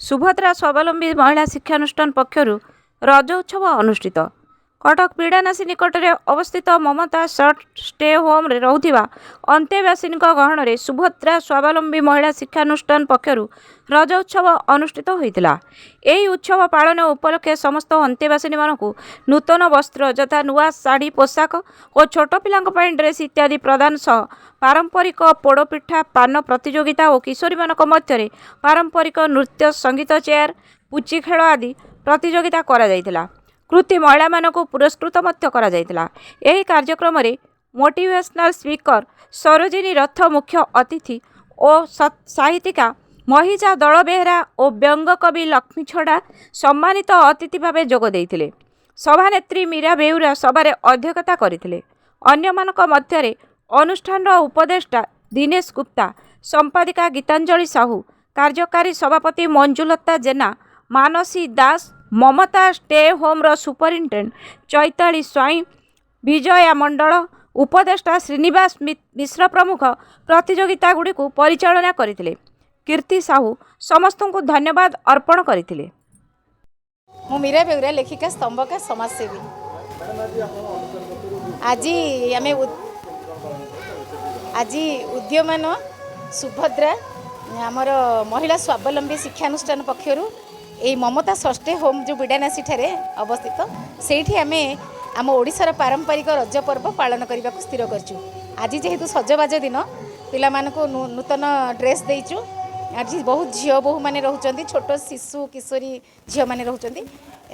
सुभद्रा स्वावलंबी महिला शिक्षानुष्ठान पक्षर रज उत्सव अनुष्ठित। कटक पीड़ानाशी निकट में अवस्थित ममता शॉर्ट स्टे होम रे रहुथिबा अंतेवासिनी गहन में सुभद्रा स्वावलंबी महिला शिक्षानुष्ठान पक्षर रज उत्सव अनुष्ठित होता। यह उत्सव पालन उपलक्षे समस्त अंतेवासिनी मानक नूतन वस्त्र यथा नुआ शाढ़ी पोशाक और छोट पिला ड्रेस इत्यादि प्रदान सह पारंपरिक पोड़पिठा पान प्रतियोगिता और किशोरी मानक मध्य पारंपरिक नृत्य संगीत चेयर पुची खेल आदि प्रतियोगिता करा जायतिला। कृति महिला मानक पुरस्कृत मध्य करा जायतिला। एही कार्यक्रम रे मोटिवेशनल स्पीकर सरोजिनी रथ मुख्य अतिथि और साहित्यिका महिजा दल बेहरा और व्यंग कवि लक्ष्मी छड़ा सम्मानित अतिथि भाव जोग देइथिले। सभानेत्री मीरा बेउरा सभारे अध्यक्षता करथिले। अन्य मानक मध्य अनुष्ठान उपदेष्टा दिनेश गुप्ता, संपादिका गीतांजलि साहू, कार्यकारी सभापति Manjulata Jena, Manasi Das, Mamata stay home superintendent Chaitali Swain, Vijaya Mandal, उपदेष्टा श्रीनिवास मिश्र प्रमुख प्रतियोगिता गुड़ी को परिचालना करथिले। कीर्ति साहू समस्त को धन्यवाद अर्पण करथिले। मु मीरा बेउरा लेखिका स्तंभका समाजसेवी। आज उद्यमान सुभद्रा आमर महिला स्वावलंबी शिक्षानुष्ठान पक्षर ये ममता षष्ठी होम जो बिडानासी ठारे अवस्थित से आम आम ओडिशार पारंपरिक रज पर्व पालन करने को स्थिर करचु। आज जेहेतु सजबाज दिन पिला मानकु नूतन ड्रेस देइचु। आज बहुत झील बोहू मैंने रोचंती, छोट शिशु किशोरी झील मैंने रोचंती।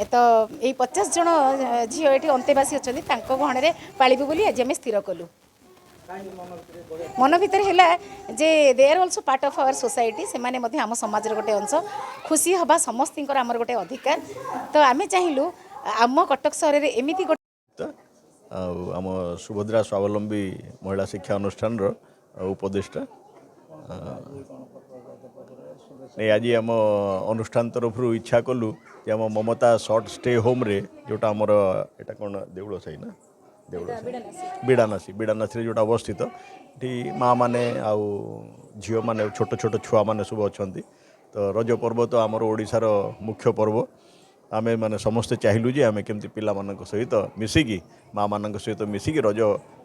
तो यही 50 जन झील ये अंतेवासी अच्छा गहन में पालू बोली आज आम स्थिर कलु। मन भितर है जे they are also part of our society, से माने मध्य आम समाज गोटे अंश। खुशी हवा समस्त आमर गोटे अधिकार। तो आम चाहलु आम कटक सहर में एमती गोटे आम सुभद्रा स्वावलंबी महिला शिक्षा अनुष्ठान उपदेष्टा आज आम अनुष्ठान तरफ इच्छा कलु कि आम ममता शॉर्ट स्टे होम रे जोटा आमर एटा कौन देउल साई ना बिड़ानासी जोटा अवस्थित ये माँ मैंने आउ झील मैंने छोट छोट छुआ मैंने सब अच्छा। तो रज पर्व तो आमर ओडिशार मुख्य पर्व। आम मैंने समस्ते चाहलु जे आम केमती पिला मानक सहित मिसिकी माँ मान सहित मिसिकी रज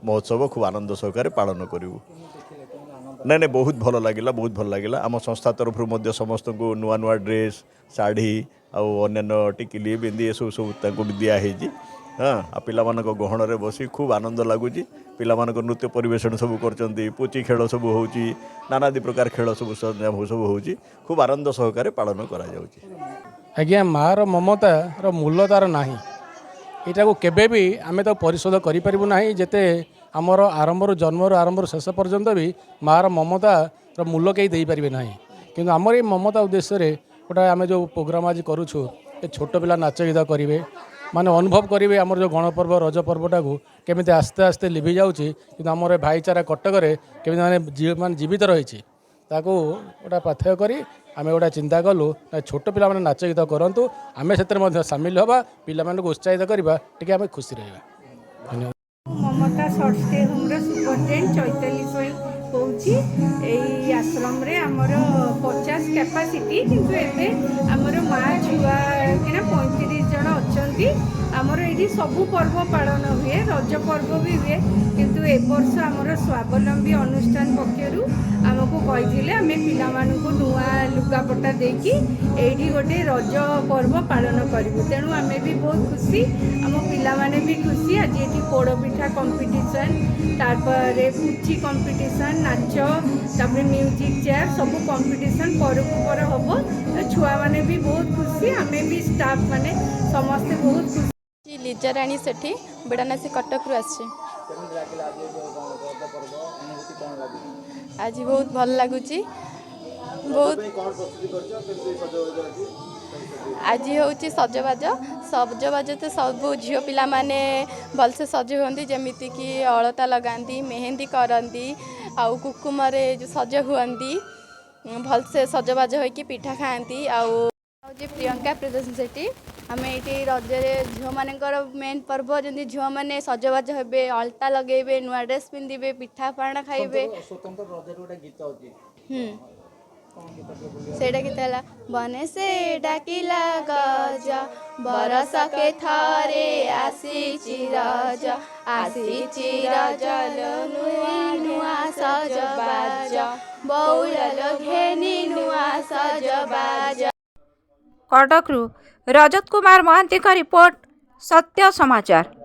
महोत्सव खूब आनंद सहकार पालन करूँ। नहीं बहुत भल लगे आम संस्था तरफ समस्त को नुआ नुआ ड्रेस शाढ़ी आन्य टिकिली बिंदी ये सब सब दिखाई। हाँ आ पिला मानक गहन में बसी खूब आनंद लगुच। पिला मानक नृत्य परिवेशन सब कर पुची खेल सब हो नानादी प्रकार खेल सब सब हो खूब आनंद सहकार पालन करा आज्ञा मार ममतार मूल्य तार ना यहाँ को केबे भी आमे तो परिशोध करूँ ना जिते आमर आरंभ जन्म आरंभ शेष पर्यंत भी मार ममतार मूल्य कहीं दे पारे ना। कि आमर ये ममता उद्देश्य गोटा आम जो प्रोग्राम आज करुचु ये छोट पिला नाच गीत करेंगे माने अनुभव करेंगे आमर जो गणपर्व रज पर्वटा को केमी आस्ते आस्ते लिभि जाऊँगी। कि आमर भाईचारा कटक केमी माने जीवित रही गोटा पाथ्य करी आम गोटा चिंता कलु छोट पिला माने नाच गीत करूँ आम से सामिल हवा पिला को उत्साहित करवा टी आम खुशी रहा। धन्यवाद। Mamata short stay home superintendent Chaitali Swain कौची आश्रम रे आमर 50 कैपासिटी किंतु एबे आमर माँ छुआ कि 35 जन अच्छा। आमर ये सबू पर्व पालन हुए, रज पर्व भी हुए, किंतु ए वर्ष आमर स्वावलंबी अनुष्ठान पक्षर आमको कही आम पिला नुआ लुगापटा देकी एठी गोटे रज पर्व पालन करूँ। तेणु आम भी बहुत खुशी, आम पिला माने भी खुशी। आज ये पोड़पिठा कंपटीशन तापर पुची कंपटीशन नाच तापर म्यूजिक चेयर सब कंपटीशन पर हम छुआ माने भी बहुत खुशी। आम भी स्टाफ माने समस्ते बहुत खुशी। लीजा राणी सेठी बिड़ानासी कटक आसी आज बहुत भल लगुच। बहुत आज हूँ सजबाज सजबाज तो सब झील पिला माने भलसे सज होती जमीती कि अलता लगाती मेहंदी करती आउ कुकुमरे जो सज हुअती भलसे सजबाज होइकी पिठा खाती। आउ प्रियंका प्रियदर्शन सेठी आम ये रजरे झील मानकर मेन पर्व जमी झील मैंने सजबाज हे अलता लगे नुआ ड्रेस पिंधे पिठा पाण खाइबे। ସେଇଟା କେତେ ହେଲା ବନେ ସେ ଡାକିଲା ଗଜ ବରଷକେ ଥରେ ଆସିଛି ରଜ ଆସିଛି ରଜ ନୂଆ ନୂଆ ସଜବାଜ ବଉଳ ଘେନି ନୂଆ ସଜବାଜ। କଟକରୁ ରଜତ କୁମାର ମହାନ୍ତିଙ୍କ ରିପୋର୍ଟ, ସତ୍ୟ ସମାଚାର।